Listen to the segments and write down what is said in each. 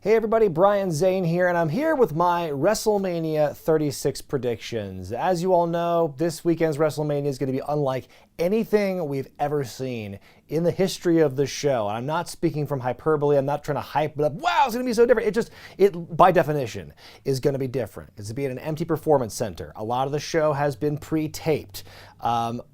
Hey everybody, Brian Zane here, and I'm here with my WrestleMania 36 predictions. As you all know, this weekend's WrestleMania is going to be unlike anything we've ever seen in the history of the show. I'm not speaking from hyperbole. I'm not trying to hype it up. Wow, it's going to be so different. It by definition is going to be different. It's going to be in an empty performance center. A lot of the show has been pre-taped.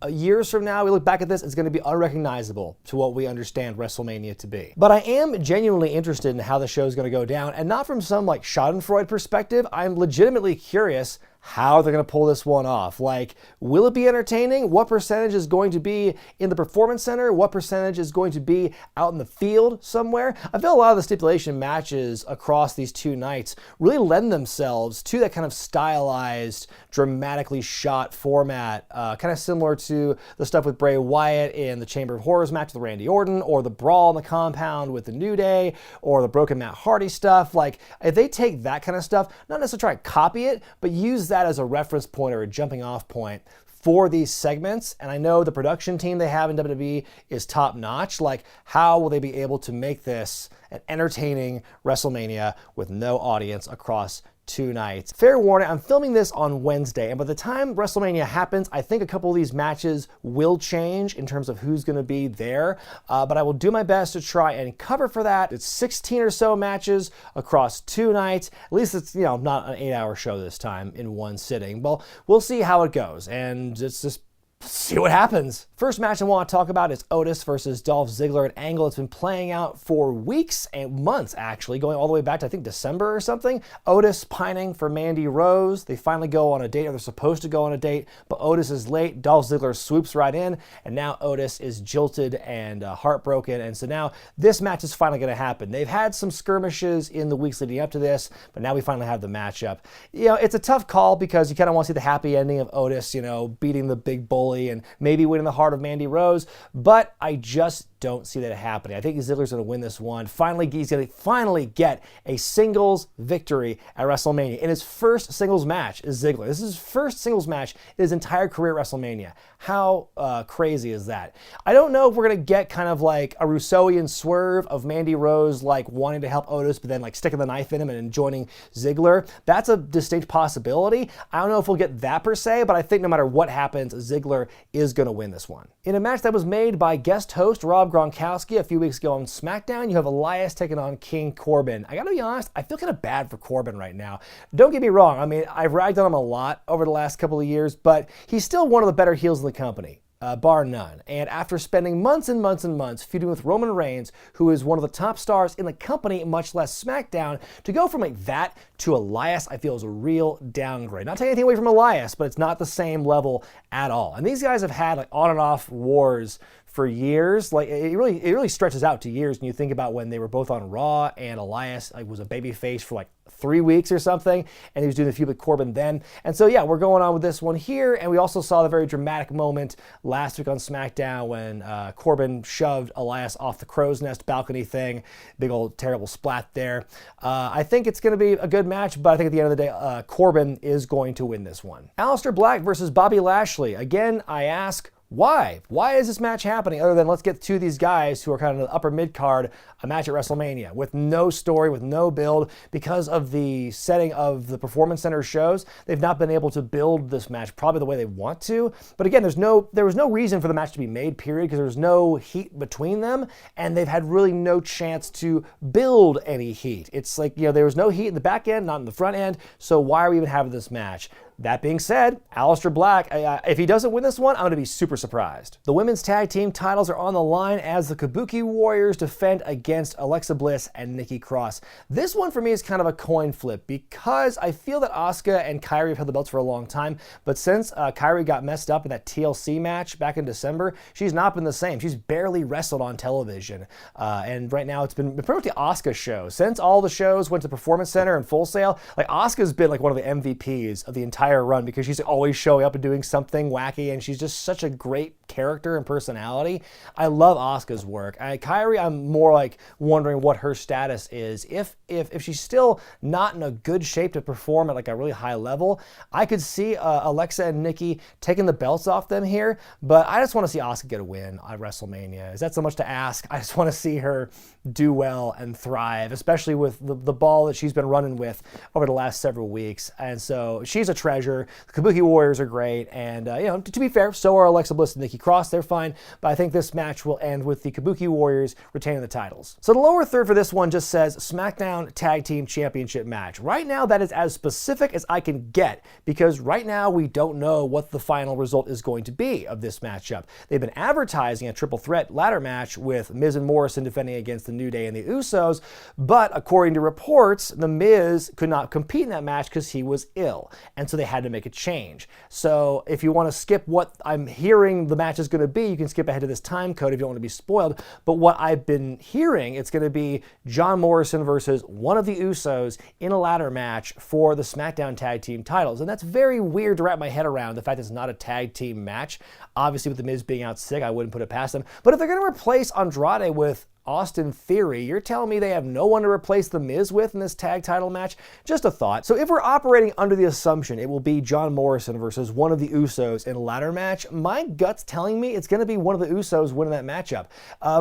Years from now, we look back at this, it's going to be unrecognizable to what we understand WrestleMania to be. But I am genuinely interested in how the show is going to go down, and not from some like schadenfreude perspective. I'm legitimately curious how they're going to pull this one off. Like, will it be entertaining? What percentage is going to be in the performance center? What percentage is going to be out in the field somewhere? I feel a lot of the stipulation matches across these two nights really lend themselves to that kind of stylized, dramatically shot format, kind of similar to the stuff with Bray Wyatt in the Chamber of Horrors match with Randy Orton, or the Brawl in the Compound with the New Day, or the Broken Matt Hardy stuff. Like, if they take that kind of stuff, not necessarily try to copy it, but use that as a reference point or a jumping off point for these segments, and I know the production team they have in WWE is top notch, like how will they be able to make this an entertaining WrestleMania with no audience across two nights? Fair warning, I'm filming this on Wednesday, and by the time WrestleMania happens, I think a couple of these matches will change in terms of who's going to be there, but I will do my best to try and cover for that. It's 16 or so matches across two nights. At least it's, you know, not an 8-hour show this time in one sitting. Well, we'll see how it goes, and it's just see what happens. First match I want to talk about is Otis versus Dolph Ziggler, an angle that's been playing out for weeks and months, actually, going all the way back to, I think, December or something. Otis pining for Mandy Rose. They finally go on a date, or they're supposed to go on a date, but Otis is late. Dolph Ziggler swoops right in, and now Otis is jilted and heartbroken, and so now this match is finally going to happen. They've had some skirmishes in the weeks leading up to this, but now we finally have the matchup. You know, it's a tough call because you kind of want to see the happy ending of Otis, you know, beating the big bully and maybe winning the heart of Mandy Rose, but I just don't see that happening. I think Ziggler's going to win this one. Finally, he's going to finally get a singles victory at WrestleMania. In his first singles match is Ziggler. This is his first singles match in his entire career at WrestleMania. How crazy is that? I don't know if we're going to get kind of like a Rousseauian swerve of Mandy Rose like wanting to help Otis, but then like sticking the knife in him and joining Ziggler. That's a distinct possibility. I don't know if we'll get that per se, but I think no matter what happens, Ziggler is going to win this one. In a match that was made by guest host Rob Gronkowski a few weeks ago on SmackDown, you have Elias taking on King Corbin. I gotta be honest, I feel kind of bad for Corbin right now. Don't get me wrong, I mean, I've ragged on him a lot over the last couple of years, but he's still one of the better heels in the company. Bar none. And after spending months and months and months feuding with Roman Reigns, who is one of the top stars in the company, much less SmackDown, to go from like that to Elias, I feel is a real downgrade. Not taking anything away from Elias, but it's not the same level at all. And these guys have had like on and off wars for years. Like it really stretches out to years when you think about when they were both on Raw and Elias like was a babyface for like 3 weeks or something, and he was doing the feud with Corbin then. And so yeah, we're going on with this one here, and we also saw the very dramatic moment last week on SmackDown when Corbin shoved Elias off the crow's nest balcony thing. Big old terrible splat there. I think it's going to be a good match, but I think at the end of the day, Corbin is going to win this one. Aleister Black versus Bobby Lashley. Again, I ask, why? Why is this match happening other than let's get two of these guys who are kind of the upper mid-card, a match at WrestleMania with no story, with no build? Because of the setting of the Performance Center shows, they've not been able to build this match probably the way they want to. But again, there was no reason for the match to be made, period, because there was no heat between them, and they've had really no chance to build any heat. It's like, you know, there was no heat in the back end, not in the front end, so why are we even having this match? That being said, Aleister Black, if he doesn't win this one, I'm going to be super surprised. The women's tag team titles are on the line as the Kabuki Warriors defend against Alexa Bliss and Nikki Cross. This one for me is kind of a coin flip because I feel that Asuka and Kairi have held the belts for a long time, but since Kairi got messed up in that TLC match back in December, she's not been the same. She's barely wrestled on television, and right now it's been pretty much the Asuka show. Since all the shows went to Performance Center and Full Sail, like Asuka's been like one of the MVPs of the entire run because she's always showing up and doing something wacky, and she's just such a great character and personality. I love Asuka's work. Kairi, I'm more like wondering what her status is. If she's still not in a good shape to perform at like a really high level, I could see Alexa and Nikki taking the belts off them here, but I just want to see Asuka get a win at WrestleMania. Is that so much to ask? I just want to see her do well and thrive, especially with the ball that she's been running with over the last several weeks. And so she's a treasure. The Kabuki Warriors are great. And, to be fair, so are Alexa Bliss and Nikki Cross. They're fine. But I think this match will end with the Kabuki Warriors retaining the titles. So the lower third for this one just says SmackDown Tag Team Championship match. Right now, that is as specific as I can get, because right now we don't know what the final result is going to be of this matchup. They've been advertising a triple threat ladder match with Miz and Morrison defending against the New Day and the Usos, but according to reports, the Miz could not compete in that match because he was ill, and so they had to make a change. So if you want to skip what I'm hearing the match is going to be, you can skip ahead to this time code if you don't want to be spoiled. But what I've been hearing, it's going to be John Morrison versus one of the Usos in a ladder match for the SmackDown Tag Team titles. And that's very weird to wrap my head around, the fact that it's not a tag team match. Obviously, with the Miz being out sick, I wouldn't put it past them. But if they're going to replace Andrade with Austin Theory, you're telling me they have no one to replace The Miz with in this tag title match? Just a thought. So if we're operating under the assumption it will be John Morrison versus one of the Usos in a ladder match, my gut's telling me it's going to be one of the Usos winning that matchup.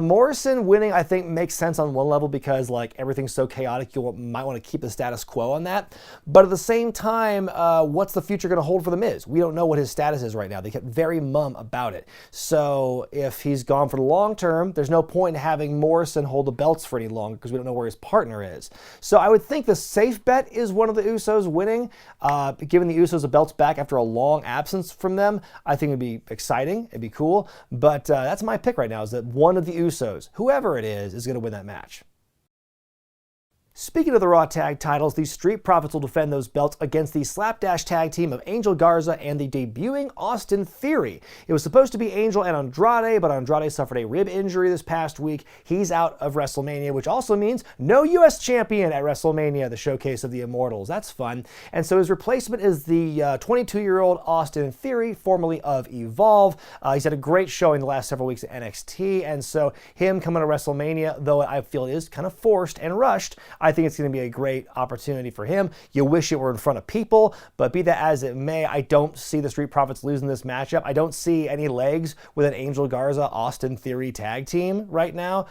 Morrison winning, I think, makes sense on one level because everything's so chaotic, you might want to keep the status quo on that. But at the same time, what's the future going to hold for The Miz? We don't know what his status is right now. They kept very mum about it. So if he's gone for the long term, there's no point in having Morrison hold the belts for any longer because we don't know where his partner is. So I would think the safe bet is one of the Usos winning. Giving the Usos the belts back after a long absence from them, I think it'd be exciting. It'd be cool. But that's my pick right now, is that one of the Usos, whoever it is going to win that match. Speaking of the Raw Tag titles, the Street Profits will defend those belts against the Slapdash Tag Team of Angel Garza and the debuting Austin Theory. It was supposed to be Angel and Andrade, but Andrade suffered a rib injury this past week. He's out of WrestleMania, which also means no U.S. champion at WrestleMania, the showcase of the Immortals. That's fun. And so his replacement is the 22-year-old Austin Theory, formerly of Evolve. He's had a great showing the last several weeks at NXT, and so him coming to WrestleMania, though I feel it is kind of forced and rushed, I think it's going to be a great opportunity for him. You wish it were in front of people, but be that as it may, I don't see the Street Profits losing this matchup. I don't see any legs with an Angel Garza Austin Theory tag team right now.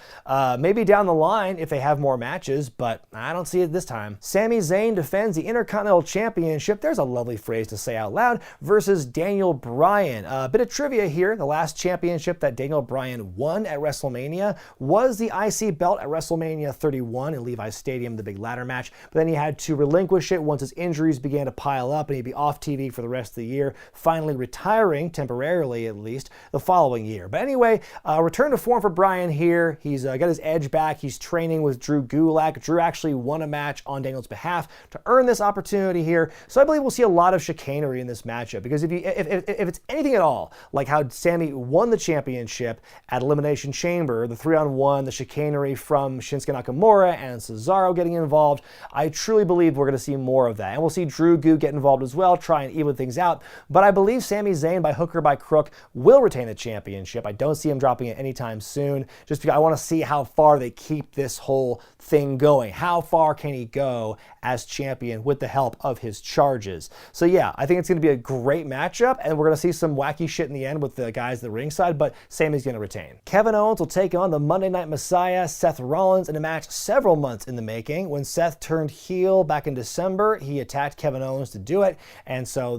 Maybe down the line if they have more matches, but I don't see it this time. Sami Zayn defends the Intercontinental Championship, there's a lovely phrase to say out loud, versus Daniel Bryan. A bit of trivia here. The last championship that Daniel Bryan won at WrestleMania was the IC belt at WrestleMania 31 in Levi's Stadium, the big ladder match, but then he had to relinquish it once his injuries began to pile up and he'd be off TV for the rest of the year, finally retiring, temporarily at least, the following year. But anyway, return to form for Bryan here. He's got his edge back. He's training with Drew Gulak. Drew actually won a match on Daniel's behalf to earn this opportunity here. So I believe we'll see a lot of chicanery in this matchup, because if it's anything at all like how Sami won the championship at Elimination Chamber, the 3-on-1, the chicanery from Shinsuke Nakamura and Cesaro getting involved, I truly believe we're going to see more of that. And we'll see Drew Goo get involved as well, try and even things out. But I believe Sami Zayn, by hook or by crook, will retain the championship. I don't see him dropping it anytime soon, just because I want to see how far they keep this whole thing going. How far can he go as champion with the help of his charges? So yeah, I think it's going to be a great matchup, and we're going to see some wacky shit in the end with the guys at the ringside, but Sami's going to retain. Kevin Owens will take on the Monday Night Messiah, Seth Rollins, in a match several months in the making. When Seth turned heel back in December, he attacked Kevin Owens to do it, and so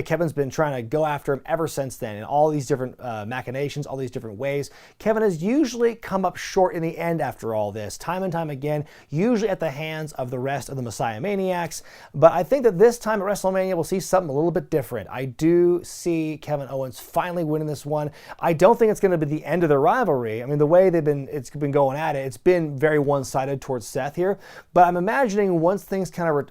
Kevin's been trying to go after him ever since then in all these different machinations, all these different ways. Kevin has usually come up short in the end after all this, time and time again, usually at the hands of the rest of the Messiah Maniacs, but I think that this time at WrestleMania we'll see something a little bit different. I do see Kevin Owens finally winning this one. I don't think it's going to be the end of the rivalry. I mean, the way it's been going at it, it's been very one-sided towards Seth here, but I'm imagining once things kind of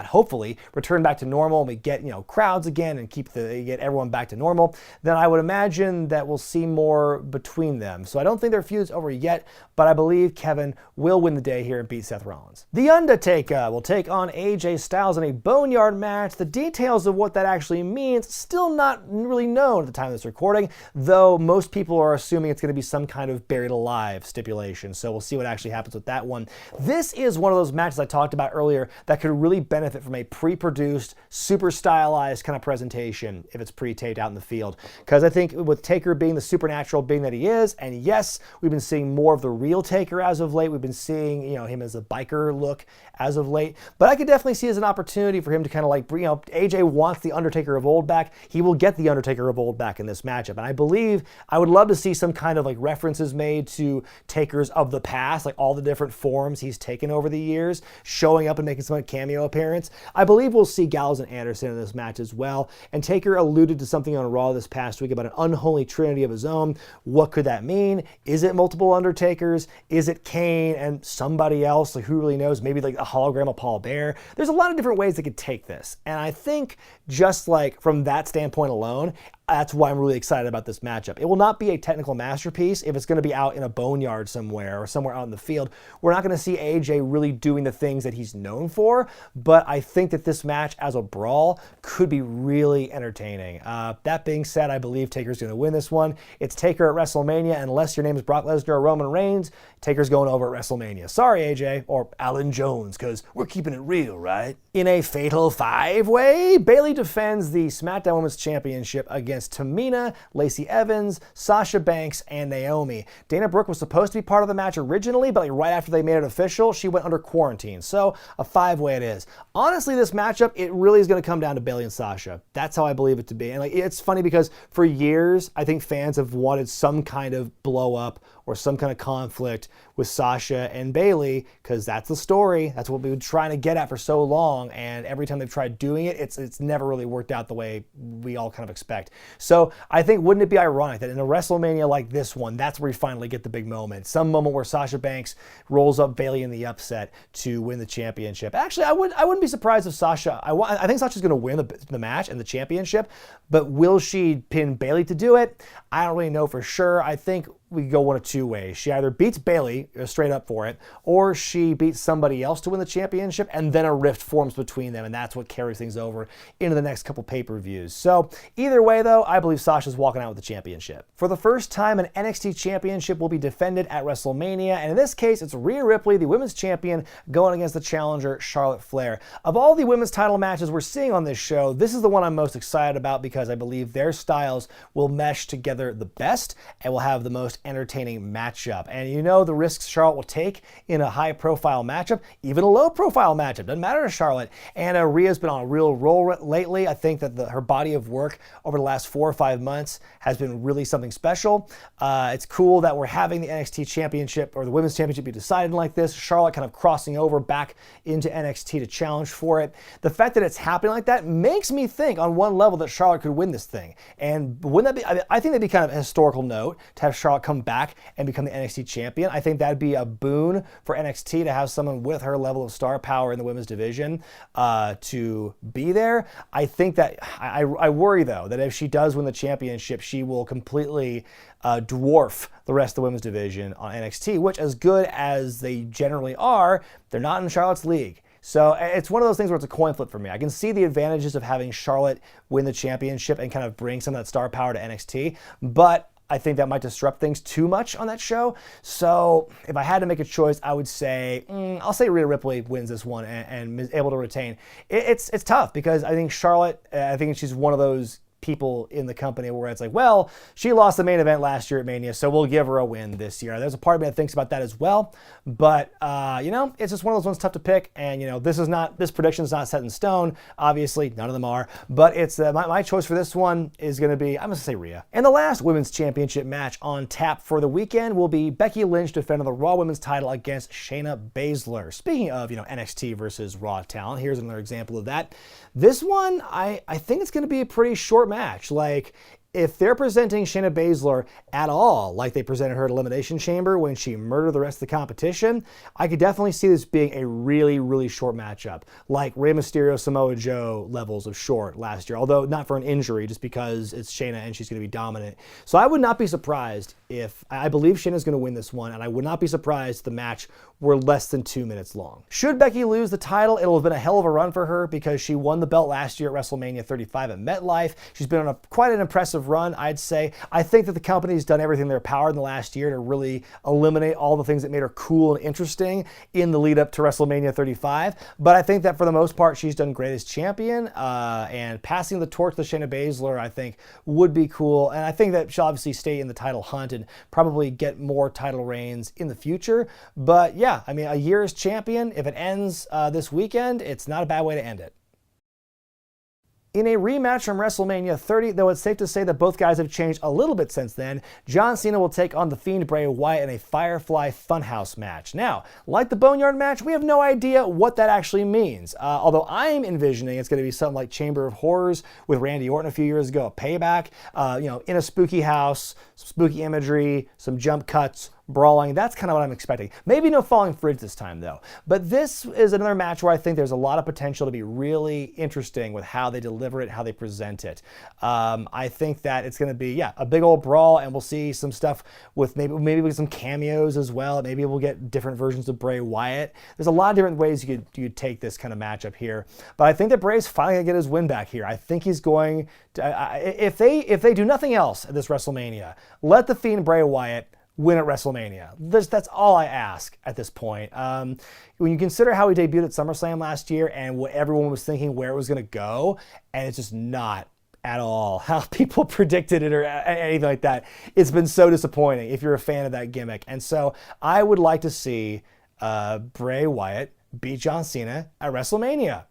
hopefully return back to normal and we get crowds again and get everyone back to normal, then I would imagine that we'll see more between them. So I don't think their feud's over yet, but I believe Kevin will win the day here and beat Seth Rollins. The Undertaker will take on AJ Styles in a Boneyard match. The details of what that actually means still not really known at the time of this recording, though most people are assuming it's going to be some kind of buried alive stipulation. So we'll see what actually happens with that one. This this is one of those matches I talked about earlier that could really benefit from a pre-produced, super stylized kind of presentation if it's pre-taped out in the field. Because I think with Taker being the supernatural being that he is, and yes, we've been seeing more of the real Taker as of late. We've been seeing, him as a biker look as of late. But I could definitely see as an opportunity for him to kind of like, AJ wants the Undertaker of old back. He will get the Undertaker of old back in this matchup. And I believe I would love to see some kind of like references made to Takers of the past, like all the different forms he's taken over the years, showing up and making some cameo appearance. I believe we'll see Gallows and Anderson in this match as well. And Taker alluded to something on Raw this past week about an unholy trinity of his own. What could that mean? Is it multiple Undertakers? Is it Kane and somebody else? Like, who really knows? Maybe like a hologram of Paul Bear. There's a lot of different ways they could take this. And I think just like from that standpoint alone, that's why I'm really excited about this matchup. It will not be a technical masterpiece if it's going to be out in a boneyard somewhere or somewhere out in the field. We're not going to see AJ really doing the things that he's known for, but I think that this match as a brawl could be really entertaining. That being said, I believe Taker's going to win this one. It's Taker at WrestleMania, and unless your name is Brock Lesnar or Roman Reigns, Taker's going over at WrestleMania. Sorry, AJ, or Alan Jones, because we're keeping it real, right? In a fatal five-way, Bayley defends the SmackDown Women's Championship against Tamina, Lacey Evans, Sasha Banks, and Naomi. Dana Brooke was supposed to be part of the match originally, but like right after they made it official, she went under quarantine. So a five-way it is. Honestly, this matchup, it really is going to come down to Bayley and Sasha. That's how I believe it to be. And like, it's funny because for years, I think fans have wanted some kind of blow up or some kind of conflict with Sasha and Bayley, because that's the story. That's what we've been trying to get at for so long. And every time they've tried doing it, it's never really worked out the way we all kind of expect. So I think, wouldn't it be ironic that in a WrestleMania like this one, that's where we finally get the big moment. Some moment where Sasha Banks rolls up Bayley in the upset to win the championship. Actually, I wouldn't be surprised if Sasha, I think Sasha's going to win the match and the championship, but will she pin Bayley to do it? I don't really know for sure. I think we go one of two ways. She either beats Bayley straight up for it, or she beats somebody else to win the championship, and then a rift forms between them, and that's what carries things over into the next couple pay-per-views. So either way, though, I believe Sasha's walking out with the championship. For the first time, an NXT championship will be defended at WrestleMania, and in this case, it's Rhea Ripley, the women's champion, going against the challenger, Charlotte Flair. Of all the women's title matches we're seeing on this show, this is the one I'm most excited about because I believe their styles will mesh together the best and will have the most entertaining matchup. And you know the risks Charlotte will take in a high-profile matchup, even a low-profile matchup. Doesn't matter to Charlotte. And Rhea's been on a real roll lately. I think that her body of work over the last 4 or 5 months has been really something special. It's cool that we're having the NXT Championship or the Women's Championship be decided like this. Charlotte kind of crossing over back into NXT to challenge for it. The fact that it's happening like that makes me think on one level that Charlotte could win this thing. And wouldn't that be, I think that'd be kind of a historical note to have Charlotte come back and become the NXT champion. I think that'd be a boon for NXT to have someone with her level of star power in the women's division to be there. I think that, I worry though, that if she does win the championship, she will completely dwarf the rest of the women's division on NXT, which, as good as they generally are, they're not in Charlotte's league. So it's one of those things where it's a coin flip for me. I can see the advantages of having Charlotte win the championship and kind of bring some of that star power to NXT, but I think that might disrupt things too much on that show. So if I had to make a choice, I would say, I'll say Rhea Ripley wins this one and is able to retain. It's tough because I think Charlotte, I think she's one of those people in the company where it's like, well, she lost the main event last year at Mania, so we'll give her a win this year. There's a part of me that thinks about that as well, but it's just one of those ones tough to pick, and this prediction is not set in stone. Obviously, none of them are, but it's my choice for this one is going to be, I'm going to say Rhea. And the last women's championship match on tap for the weekend will be Becky Lynch defending the Raw Women's title against Shayna Baszler. Speaking of NXT versus Raw talent, here's another example of that. This one, I think it's going to be a pretty short match. Like, if they're presenting Shayna Baszler at all like they presented her at Elimination Chamber when she murdered the rest of the competition, I could definitely see this being a really, really short matchup, like Rey Mysterio, Samoa Joe levels of short last year, although not for an injury, just because it's Shayna and she's going to be dominant. So I would not be surprised if, I believe Shayna's going to win this one, and I would not be surprised if the match were less than 2 minutes long. Should Becky lose the title, it'll have been a hell of a run for her because she won the belt last year at WrestleMania 35 at MetLife. She's been on quite an impressive run, I'd say. I think that the company's done everything in their power in the last year to really eliminate all the things that made her cool and interesting in the lead up to WrestleMania 35. But I think that for the most part, she's done great as champion, and passing the torch to Shayna Baszler, I think, would be cool. And I think that she'll obviously stay in the title hunt and probably get more title reigns in the future. But yeah, I mean, a year as champion, if it ends this weekend, it's not a bad way to end it. In a rematch from WrestleMania 30, though it's safe to say that both guys have changed a little bit since then, John Cena will take on The Fiend Bray Wyatt in a Firefly Funhouse match. Now, like the Boneyard match, we have no idea what that actually means. Although I'm envisioning it's going to be something like Chamber of Horrors with Randy Orton a few years ago, a payback, in a spooky house, spooky imagery, some jump cuts, brawling. That's kind of what I'm expecting. Maybe no falling fridge this time, though. But this is another match where I think there's a lot of potential to be really interesting with how they deliver it, how they present it. I think that it's going to be, a big old brawl, and we'll see some stuff with maybe with some cameos as well. Maybe we'll get different versions of Bray Wyatt. There's a lot of different ways you could take this kind of matchup here. But I think that Bray's finally going to get his win back here. I think he's going to, if they do nothing else at this WrestleMania, let The Fiend Bray Wyatt win at WrestleMania. That's all I ask at this point. When you consider how he debuted at SummerSlam last year and what everyone was thinking where it was going to go, and it's just not at all how people predicted it or anything like that. It's been so disappointing if you're a fan of that gimmick. And so I would like to see Bray Wyatt beat John Cena at WrestleMania.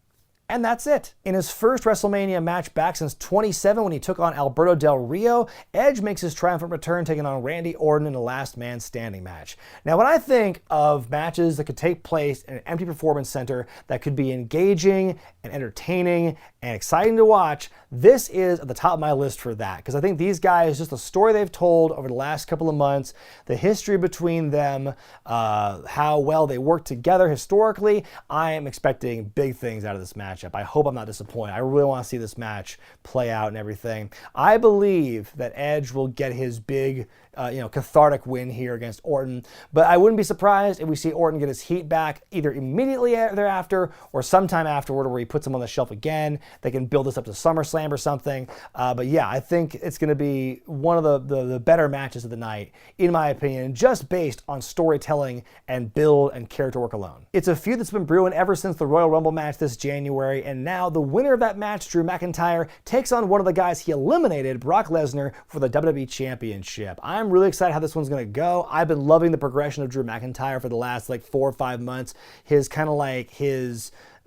And that's it. In his first WrestleMania match back since 2007 when he took on Alberto Del Rio, Edge makes his triumphant return taking on Randy Orton in a last man standing match. Now, when I think of matches that could take place in an empty performance center that could be engaging and entertaining and exciting to watch, this is at the top of my list for that. Because I think these guys, just the story they've told over the last couple of months, the history between them, how well they work together historically, I am expecting big things out of this match. I hope I'm not disappointed. I really want to see this match play out and everything. I believe that Edge will get his big, cathartic win here against Orton, but I wouldn't be surprised if we see Orton get his heat back either immediately thereafter or sometime afterward where he puts him on the shelf again. They can build this up to SummerSlam or something. But yeah, I think it's going to be one of the better matches of the night, in my opinion, just based on storytelling and build and character work alone. It's a feud that's been brewing ever since the Royal Rumble match this January, and now the winner of that match, Drew McIntyre, takes on one of the guys he eliminated, Brock Lesnar, for the WWE Championship. I'm really excited how this one's going to go. I've been loving the progression of Drew McIntyre for the last 4 or 5 months. His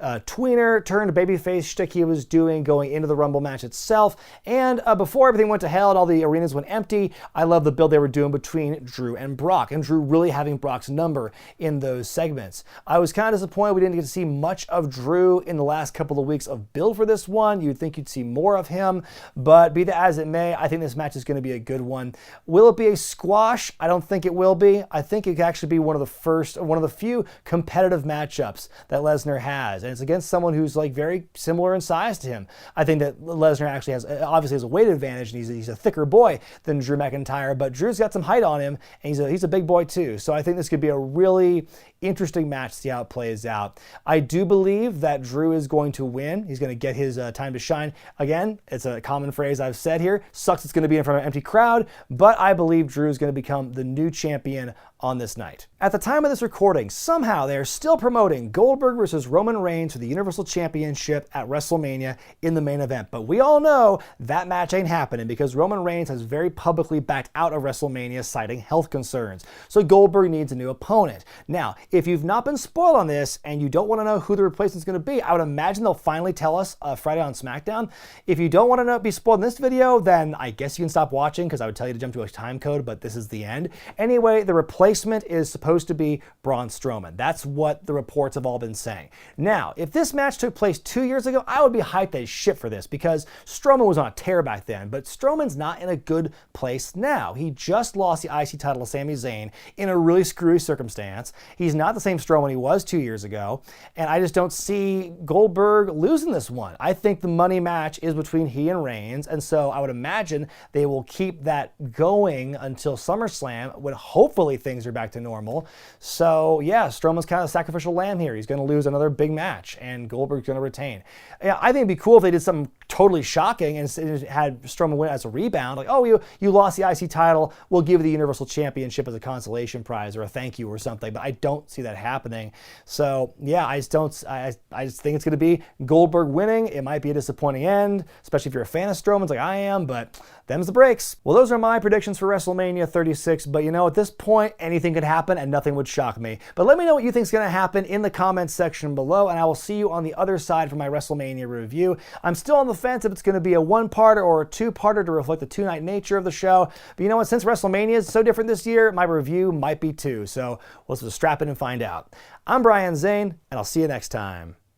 tweener turned babyface shtick he was doing going into the Rumble match itself. And before everything went to hell and all the arenas went empty, I love the build they were doing between Drew and Brock, and Drew really having Brock's number in those segments. I was kind of disappointed we didn't get to see much of Drew in the last couple of weeks of build for this one. You'd think you'd see more of him, but be that as it may, I think this match is going to be a good one. Will it be a squash? I don't think it will be. I think it could actually be one of the few competitive matchups that Lesnar has. And it's against someone who's very similar in size to him. I think that Lesnar actually obviously has a weight advantage, and he's a thicker boy than Drew McIntyre, but Drew's got some height on him, and he's a big boy too. So I think this could be a really interesting match to see how it plays out. I do believe that Drew is going to win. He's going to get his time to shine. Again, it's a common phrase I've said here. Sucks it's going to be in front of an empty crowd, but I believe Drew is going to become the new champion on this night. At the time of this recording, somehow they are still promoting Goldberg versus Roman Reigns for the Universal Championship at WrestleMania in the main event. But we all know that match ain't happening because Roman Reigns has very publicly backed out of WrestleMania citing health concerns. So Goldberg needs a new opponent. Now, if you've not been spoiled on this and you don't want to know who the replacement's going to be, I would imagine they'll finally tell us Friday on SmackDown. If you don't want to be spoiled in this video, then I guess you can stop watching because I would tell you to jump to a time code, but this is the end. Anyway, the replacement is supposed to be Braun Strowman. That's what the reports have all been saying. Now, if this match took place 2 years ago, I would be hyped as shit for this because Strowman was on a tear back then, but Strowman's not in a good place now. He just lost the IC title to Sami Zayn in a really screwy circumstance. He's not the same Strowman he was 2 years ago, and I just don't see Goldberg losing this one. I think the money match is between he and Reigns, and so I would imagine they will keep that going until SummerSlam when hopefully things things are back to normal. So yeah, Strowman's kind of a sacrificial lamb here. He's going to lose another big match, and Goldberg's going to retain. Yeah, I think it'd be cool if they did something totally shocking and had Strowman win as a rebound. Like, oh, you lost the IC title, we'll give you the Universal Championship as a consolation prize or a thank you or something. But I don't see that happening. So yeah, I just think it's going to be Goldberg winning. It might be a disappointing end, especially if you're a fan of Strowman's like I am, but them's the breaks. Well, those are my predictions for WrestleMania 36, but you know, at this point, anything could happen and nothing would shock me. But let me know what you think is going to happen in the comments section below, and I will see you on the other side for my WrestleMania review. I'm still on the fence if it's going to be a one-parter or a two-parter to reflect the two-night nature of the show, but you know what, since WrestleMania is so different this year, my review might be too, so let's just strap in and find out. I'm Brian Zane, and I'll see you next time.